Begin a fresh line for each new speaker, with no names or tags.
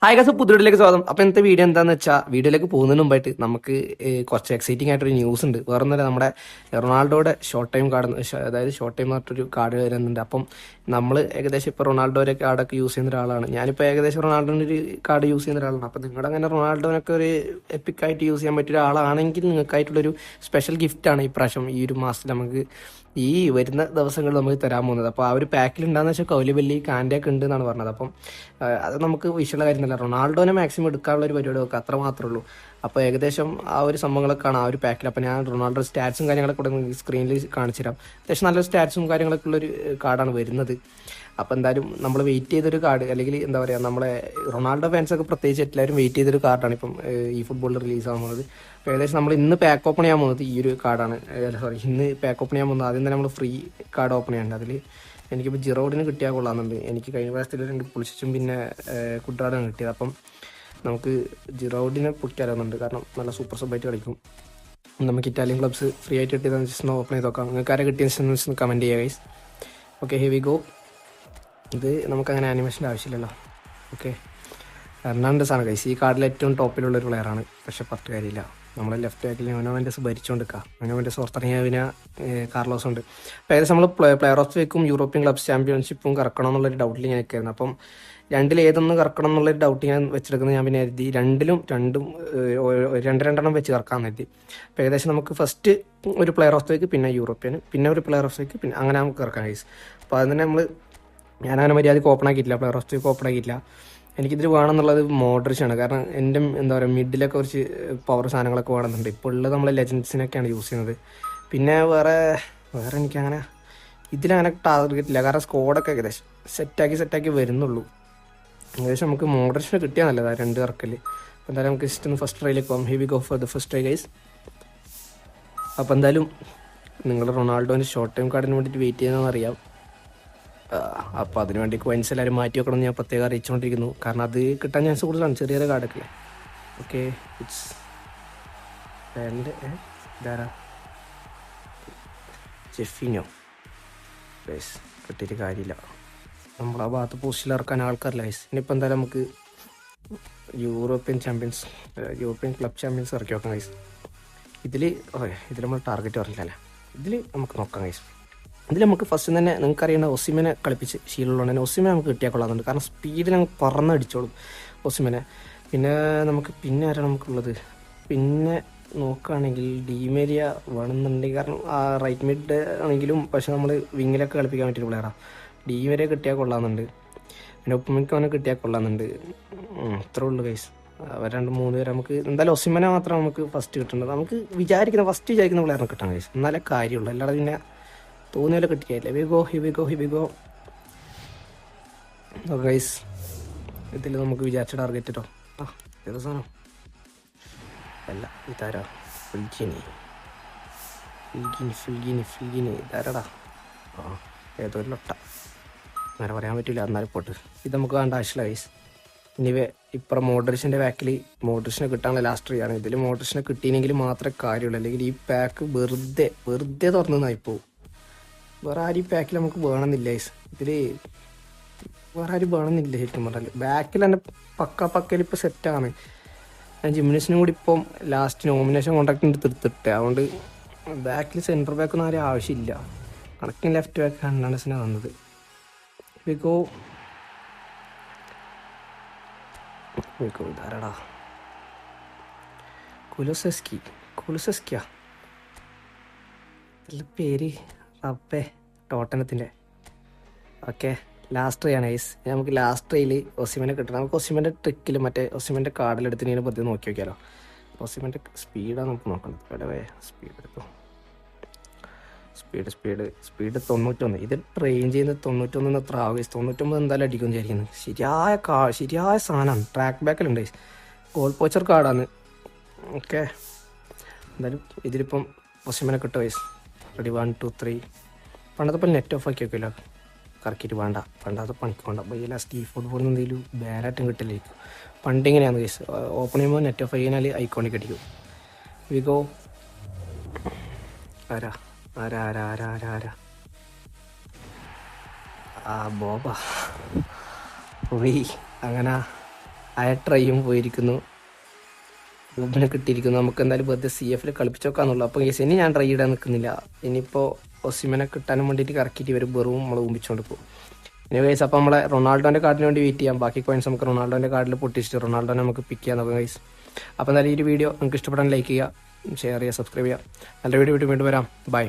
Hi guys, പുതിയയിലേക്ക് സ്വാഗതം. അപ്പോൾ ഇന്നത്തെ വീഡിയോ എന്താണെന്ന് വെച്ചാൽ, വീഡിയോയിലേക്ക് പോകുന്നതിന് മുമ്പായിട്ട് നമുക്ക് കുറച്ച് എക്സൈറ്റിംഗ് ആയിട്ടൊരു ന്യൂസ് ഉണ്ട്. വേറെ ഒന്നുമല്ല, നമ്മുടെ റൊണാൾഡോയുടെ ഷോർട്ട് ടൈം കാർഡ്, അതായത് ഷോർട്ട് ടൈം പറഞ്ഞിട്ടൊരു കാർഡ് വരുന്നുണ്ട്. അപ്പം നമ്മൾ ഏകദേശം ഇപ്പോൾ റൊണാൾഡോയുടെ കാർഡൊക്കെ യൂസ് ചെയ്യുന്ന ഒരാളാണ്. ഞാനിപ്പോൾ ഏകദേശം റൊണാൾഡോൻ്റെ ഒരു കാർഡ് യൂസ് ചെയ്യുന്ന ഒരാളാണ്. അപ്പോൾ നിങ്ങളുടെ അങ്ങനെ റൊണാൾഡോനൊക്കെ ഒരു എപ്പിക്കായിട്ട് യൂസ് ചെയ്യാൻ പറ്റിയ ഒരാളാണെങ്കിൽ നിങ്ങൾക്കായിട്ടുള്ളൊരു സ്പെഷ്യൽ ഗിഫ്റ്റാണ് ഈ പ്രാവശ്യം ഈ ഒരു മാസത്തിൽ നമുക്ക് ഈ വരുന്ന ദിവസങ്ങളിൽ നമുക്ക് തരാൻ പോകുന്നത്. അപ്പോൾ ആ ഒരു പാക്കിൽ ഉണ്ടാകുന്ന വെച്ചാൽ കൗലിബല്ലി കാൻഡയൊക്കെ ഉണ്ട് എന്നാണ് പറഞ്ഞത്. അപ്പം അത് നമുക്ക് വിഷയമുള്ള കാര്യമല്ല. റൊണാൾഡോനെ മാക്സിമം എടുക്കാനുള്ള ഒരു പരിപാടി നോക്കുക, അത്ര മാത്രമേ ഉള്ളൂ. അപ്പോൾ ഏകദേശം ആ ഒരു സംഭവങ്ങളൊക്കെയാണ് ആ ഒരു പാക്കിൽ. അപ്പോൾ ഞാൻ റൊണാൾഡോ സ്റ്റാറ്റ്സും കാര്യങ്ങളൊക്കെ കൂടെ സ്ക്രീനിൽ കാണിച്ചു തരാം. അത്യാവശ്യം നല്ല സ്റ്റാറ്റ്സും കാര്യങ്ങളൊക്കെ ഉള്ളൊരു കാർഡാണ് വരുന്നത്. അപ്പോൾ എന്തായാലും നമ്മൾ വെയിറ്റ് ചെയ്തൊരു കാർഡ്, അല്ലെങ്കിൽ എന്താ പറയുക, നമ്മളെ റൊണാൾഡോ ഫാൻസൊക്കെ പ്രത്യേകിച്ച് എല്ലാവരും വെയിറ്റ് ചെയ്തൊരു കാർഡാണ് ഇപ്പം ഈ ഫുട്ബോളിൽ റിലീസ് ആകുന്നത്. അപ്പോൾ ഏകദേശം നമ്മൾ ഇന്ന് പാക്ക് ഓപ്പൺ ചെയ്യാൻ പോകുന്നത് ഈ ഒരു കാർഡാണ്. സോറി, ഇന്ന് പാക്ക് ഓപ്പൺ ചെയ്യാൻ പോകുന്നത് ആദ്യം തന്നെ നമ്മൾ ഫ്രീ കാർഡ് ഓപ്പൺ ചെയ്യാനുണ്ട്. അതിൽ എനിക്കിപ്പോൾ ജിറോഡിന് കിട്ടിയാൽ കൊള്ളാമെന്നുണ്ട്. എനിക്ക് കഴിഞ്ഞ പ്രാവശ്യത്തിൽ രണ്ട് പുളിച്ചും പിന്നെ കുട്ടറാടാണ് കിട്ടിയത്. അപ്പം നമുക്ക് ജിറോഡിനെ പൊട്ടിയാലുന്നുണ്ട്, കാരണം നല്ല സൂപ്പർ സബായിട്ട് കളിക്കും. നമുക്ക് ഇറ്റാലിയൻ ക്ലബ്സ് ഫ്രീ ആയിട്ട് കിട്ടിയതെന്ന് ജസ്റ്റ് ഓപ്പൺ ചെയ്ത് നോക്കാം. നിങ്ങൾക്ക് ആരെ കിട്ടിയെന്ന് കമൻറ്റ് ചെയ്യുക guys. Okay, hair we go. ഇത് നമുക്കങ്ങനെ ആനിമേഷൻ്റെ ആവശ്യമില്ലല്ലോ. ഓക്കെ, ഹെർണാണ്ടസ് ആണ് ഗൈസ് ഈ കാർഡിൽ ഏറ്റവും ടോപ്പിലുള്ളൊരു പ്ലെയറാണ്. പക്ഷേ പത്ത് കാര്യമില്ല, നമ്മളെ ലെഫ്റ്റ് ബാക്കിൽ ന്യൂനോമെൻറ്റസ് ഭരിച്ചുകൊണ്ടിരിക്കുക. ന്യൂനോമെൻറ്റസ് പുറത്തിറങ്ങിയ പിന്നെ കാർലോസ് ഉണ്ട്. അപ്പോൾ ഏകദേശം നമ്മൾ പ്ലെയർ ഓഫ് വീക്കും യൂറോപ്യൻ ക്ലബ്സ് ചാമ്പ്യൻഷിപ്പും കറക്കണം എന്നുള്ളൊരു ഡൗട്ടിൽ ഞാൻ നിൽക്കായിരുന്നു. അപ്പം രണ്ടിലേതൊന്ന് കറക്കണം എന്നുള്ളൊരു ഡൗട്ട് ഞാൻ വെച്ചെടുക്കുന്നത്. ഞാൻ പിന്നെ എഴുതി രണ്ടും രണ്ടെണ്ണം വെച്ച് കറക്കാമെന്ന് എഴുതി. അപ്പോൾ ഏകദേശം നമുക്ക് ഫസ്റ്റ് ഒരു പ്ലെയർ ഓഫ് വീക്ക്, പിന്നെ യൂറോപ്യന്, പിന്നെ ഒരു പ്ലെയർ ഓഫ് വീക്ക്, പിന്നെ അങ്ങനെ നമുക്ക് കറക്കാം ഗൈസ്. അപ്പോൾ അതിന് നമ്മൾ ഞാനങ്ങനെ മര്യാദയ്ക്ക് ഓപ്പൺ ആക്കിയിട്ടില്ല, പ്ലെയർ ഓഫ് വീക്ക് ഓപ്പൺ ആക്കിയിട്ടില്ല. എനിക്കിതിൽ വേണമെന്നുള്ളത് മോഡ്രിച്ചാണ്. കാരണം എൻ്റെ എന്താ പറയുക, മിഡിലൊക്കെ കുറച്ച് പവർ സാധനങ്ങളൊക്കെ വേണമെന്നുണ്ട്. ഇപ്പോൾ ഉള്ളത് നമ്മളെ ലെജൻസിനൊക്കെയാണ് യൂസ് ചെയ്യുന്നത്. പിന്നെ വേറെ എനിക്കങ്ങനെ ഇതിലങ്ങനെ ടാർഗറ്റ് ഇല്ല, കാരണം സ്കോഡൊക്കെ ഏകദേശം സെറ്റാക്കി വരുന്നുള്ളൂ. ഏകദേശം നമുക്ക് മോഡ്രിച്ചിനെ കിട്ടിയാൽ നല്ലതാണ് രണ്ട് കറക്കൽ. അപ്പോൾ എന്തായാലും നമുക്ക് ജസ്റ്റ് ഒന്ന് ഫസ്റ്റ് ട്രൈയിലേക്ക് പോകാം. Heavy go for the first try guys. അപ്പോൾ എന്തായാലും നിങ്ങൾ റൊണാൾഡോൻ്റെ ഷോർട്ട് ടൈം കാർഡിന് വേണ്ടിയിട്ട് വെയിറ്റ് ചെയ്യുന്നതെന്ന് അറിയാം. അപ്പോൾ അതിനുവേണ്ടി കോയിൻസ് എല്ലാവരും മാറ്റി വെക്കണം എന്ന് ഞാൻ പ്രത്യേകം അറിയിച്ചുകൊണ്ടിരിക്കുന്നു. കാരണം അത് കിട്ടാൻ ചാൻസ് കൂടുതലാണ്, ചെറിയ കാർഡൊക്കെ. ഓക്കെ, ഇറ്റ്സ് ഇതാരാ, ജെഫിനോ ഗൈസ്. കിട്ടിയിട്ട് കാര്യമില്ല, നമ്മൾ ആ ഭാഗത്ത് പോസ്റ്റിൽ ഇറക്കാൻ ആൾക്കാരില്ല ഗൈസ്. ഇനിയിപ്പോൾ എന്തായാലും നമുക്ക് യൂറോപ്യൻ ക്ലബ് ചാമ്പ്യൻസ് ഇറക്കി നോക്കാം ഗൈസ്. ഇതിൽ നമ്മൾ ടാർഗറ്റ് പറഞ്ഞില്ലല്ലേ, ഇതിൽ നമുക്ക് നോക്കാം ഗൈസ്. ഇതിൽ നമുക്ക് ഫസ്റ്റ് തന്നെ നിങ്ങൾക്കറിയേണ്ട ഒസിമനെ കളിപ്പിച്ച് ശീലമുള്ളതുകൊണ്ട് തന്നെ ഒസിമനെ നമുക്ക് കിട്ടിയാൽ കൊള്ളാമെന്നുണ്ട്. കാരണം സ്പീഡിൽ അങ്ങ് പറന്നടിച്ചോളും ഒസിമനെ. പിന്നെ ആരാണ് നമുക്കുള്ളത്, പിന്നെ നോക്കുകയാണെങ്കിൽ ഡിമേരിയ വേണമെന്നുണ്ടെങ്കിൽ, കാരണം ആ റൈറ്റ് മിഡ് ആണെങ്കിലും പക്ഷെ നമ്മൾ വിങ്ങിലൊക്കെ കളിപ്പിക്കാൻ പറ്റിയ പ്ലെയറാണ്. ഡിമേരിയ കിട്ടിയാൽ കൊള്ളാമെന്നുണ്ട്. പിന്നെ ഉപ്പമിക്കവനെ കിട്ടിയാൽ കൊള്ളാമെന്നുണ്ട്. ഇത്രേ ഉള്ളൂ ഗൈസ്. അവർ 2-3 പേര് നമുക്ക് എന്തായാലും ഒസിമനെ മാത്രം നമുക്ക് ഫസ്റ്റ് കിട്ടേണ്ടത്. നമുക്ക് ഫസ്റ്റ് വിചാരിക്കുന്ന പ്ലെയറിനെ കിട്ടാൻ ഗൈസ്, എന്നാലേ കാര്യമുള്ളൂ. അല്ലാതെ പിന്നെ തോന്നിയാലും കിട്ടിയായില്ല. Here we go guys. ഇതിൽ നമുക്ക് വിചാരിച്ച ടാർഗറ്റ് കേട്ടോ. ഏത് സാധനം അല്ല, ഇതാരാ, ഫിൽഗിനി ഇതാരാടാ. ഏതോ ഒരു ലൊട്ട, അങ്ങനെ പറയാൻ പറ്റില്ല, എന്നാലും പോട്ട്. ഇത് നമുക്ക് വേണ്ട ആവശ്യമില്ല ഗൈസ്. ഇനിവേ ഇപ്പം മോഡ്രിച്ചിൻ്റെ ബാക്കിൽ മോഡ്രിച്ചിനെ കിട്ടാനുള്ള ലാസ്റ്റ് ട്രീ ആണ്. ഇതിൽ മോഡ്രിച്ചിനെ കിട്ടിയെങ്കിൽ മാത്രമേ കാര്യമുള്ളൂ, അല്ലെങ്കിൽ ഈ പാക്ക് വെറുതെ തുറന്നതായിപ്പോവും. വേറെ ആരും ഈ പാക്കിൽ നമുക്ക് വേണമെന്നില്ല ഗൈസ്. ഇതിൽ വേറെ ആരും വേണമെന്നില്ല ശരിക്കും പറഞ്ഞാൽ. ബാക്കിൽ തന്നെ പക്കയിൽ ഇപ്പോൾ സെറ്റാണ്. ഞാൻ ജിംനസിനും കൂടി ഇപ്പം ലാസ്റ്റ് നോമിനേഷൻ കോൺട്രാക്റ്റിൻ്റെ തീർത്തിട്ടെ, അതുകൊണ്ട് ബാക്കിൽ സെൻറ്റർ ബാക്കൊന്നും ആരും ആവശ്യമില്ല. കണക്കിന് ലെഫ്റ്റ് ബാക്ക് ഹെർണാണ്ടസിനാണ് വന്നത്. വിഗോ ഇതാരടാ, കുലുസെസ്കിയാ പേര്, റബ്ബേ, ടോട്ടനത്തിൻ്റെ. ഓക്കെ, ലാസ്റ്റ് ട്രൈ ആണ് ഗൈസ്. നമുക്ക് ലാസ്റ്റ് ട്രൈയിൽ ഒസിമനെ കിട്ടണം. നമുക്ക് ഒസിമൻ്റെ ട്രിക്കിൽ മറ്റേ ഒസിമൻ്റെ കാർഡിലെടുത്ത് ഇതിനെ പറ്റി നോക്കി നോക്കിയാലോ. ഒസിമൻ്റെ സ്പീഡാണ് നമുക്ക് നോക്കേണ്ടത്. എവിടെ സ്പീഡ് എടുത്തു, സ്പീഡ് 91. ഇത് ട്രെയിൻ ചെയ്യുന്നത് 91 എത്ര ആവും ഗൈസ്. 99 എന്തായാലും അടിക്കും വിചാരിക്കുന്നത്. ശരിയായ സാധനമാണ്. ട്രാക്ക് ബാക്കിലുണ്ട് ഗൈസ്. ഗോൾ പോച്ചർ കാർഡാണ്. ഓക്കെ, എന്തായാലും ഇതിലിപ്പം ഒസിമനെ കിട്ടും ഗൈസ്. റെഡി, 1 2 3. പണ്ടത്തെ പോലെ നെറ്റ് ഓഫ് ആക്കി വെക്കില്ല, കറക്കിയിട്ട് വേണ്ടാത്ത പണിക്ക് വേണ്ട. ബയ്യല്ല സ്റ്റീ ഫുട്ബോളിൽ എന്തെങ്കിലും ബാനായിട്ടും കിട്ടില്ലായിരിക്കും. പണ്ടിങ്ങനെയാണ് ഗൈസ്, ഓപ്പൺ ചെയ്യുമ്പോൾ നെറ്റ് ഓഫ് കഴിഞ്ഞാൽ ഐക്കോണിക് അടിക്കും. വിഗോ ആരാ ബോബ അങ്ങനെ ആ ട്രൈയും പോയിരിക്കുന്നു. റൂബിനെ കിട്ടിയിരിക്കുന്നു. നമുക്ക് എന്തായാലും വെറുതെ CF കളിപ്പിച്ച് നോക്കാന്നുള്ളൂ. അപ്പോൾ കേസ് ഇനി ഞാൻ ട്രൈ ഇടാൻ നിൽക്കുന്നില്ല. ഇനിയിപ്പോൾ ഒസിമനെ കിട്ടാനും വേണ്ടിയിട്ട് കറക്കിയിട്ട് വരും വെറും നമ്മൾ ഊമ്പിച്ചുകൊണ്ട് പോകും. ഇനി ഗൈസ് അപ്പോൾ നമ്മളെ റൊണാൾഡോൻ്റെ കാർഡിന് വേണ്ടി വെയിറ്റ് ചെയ്യാം. ബാക്കി കോയിൻസ് നമുക്ക് റൊണാൾഡോൻ്റെ കാർഡിൽ പൊട്ടിച്ചിട്ട് റൊണാൾഡോനെ നമുക്ക് പിക്ക് ചെയ്യാൻ നോക്കാം ഗൈസ്. അപ്പോൾ എന്തായാലും ഈ ഒരു വീഡിയോ നിങ്ങൾക്ക് ഇഷ്ടപ്പെടാൻ ലൈക്ക് ചെയ്യുക, ഷെയർ ചെയ്യുക, സബ്സ്ക്രൈബ് ചെയ്യുക. നല്ല വീഡിയോ വീണ്ടും വരാം. ബൈ.